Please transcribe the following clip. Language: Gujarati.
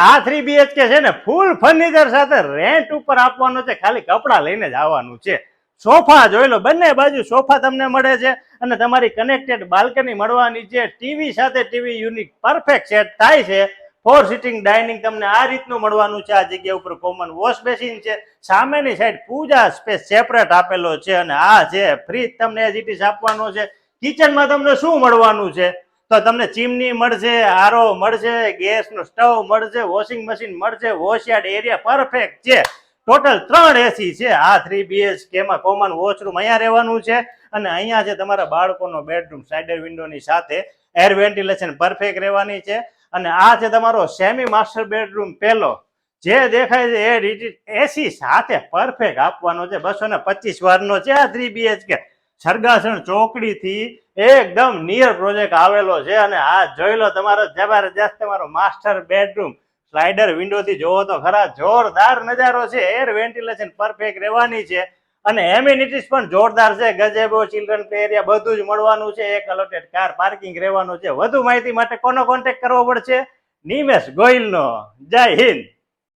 આ 3BHK છે ને ફૂલ ફર્નિચર સાથે રેન્ટ ઉપર આપવાનું છે, ખાલી કપડા લઈને જ આવવાનું છે. સોફા જોઈ લો, બંને બાજુ સોફા તમને મળે છે અને તમારી કનેક્ટેડ બાલ્કની મળવાની છે. ટીવી સાથે ટીવી યુનિટ પરફેક્ટ સેટ થાય છે. 4 સીટિંગ ડાઇનિંગ તમને આ રીતનું મળવાનું છે. આ જગ્યા ઉપર કોમન વોશ બેસિન છે, સામેની સાઈડ પૂજા સ્પેસ સેપરેટ આપેલો છે અને આ છે ફ્રીજ તમને એઝ ઇટ ઇઝ આપવાનો છે. કિચનમાં તમને શું મળવાનું છે તો તમને ચીમની મળશે, આરો મળશે, ગેસનો સ્ટવ મળશે, વોશિંગ મશીન મળશે, વોશયાર્ડ એરિયા પરફેક્ટ છે. ટોટલ 3 એસી છે. આ 3BHK માં કોમન વોશરૂમ અહીંયા રહેવાનું છે અને અહીંયા છે તમારા બાળકોનો બેડરૂમ સાઇડર વિન્ડોની સાથે એર વેન્ટિલેશન પરફેક્ટ રહેવાની છે. અને આ છે તમારો સેમી માસ્ટર બેડરૂમ પહેલો, જે દેખાય છે એ એસી સાથે પરફેક્ટ આપવાનો છે. 225 વારનો છે આ 3BHK. સરગાસણ ચોકડી થી એકદમ નિયર પ્રોજેક્ટ આવેલો છે અને આ જોઈ લો તમારો જબરજસ્ત તમારો માસ્ટર બેડરૂમ. સ્લાઇડર વિન્ડો થી જોવો તો ખરા, જોરદાર નજારો છે. એર વેન્ટિલેશન પરફેક્ટ રહેવાની છે અને એમ્યુનિટીઝ પણ જોરદાર છે. ગજેબો, ચિલ્ડ્રન પ્લે એરિયા બધું જ મળવાનું છે. એક અલોટેડ કાર પાર્કિંગ રહેવાનું છે. વધુ માહિતી માટે કોનો કોન્ટેક્ટ કરવો પડશે? નિમેશ ગોહિલનો. જય હિન્દ.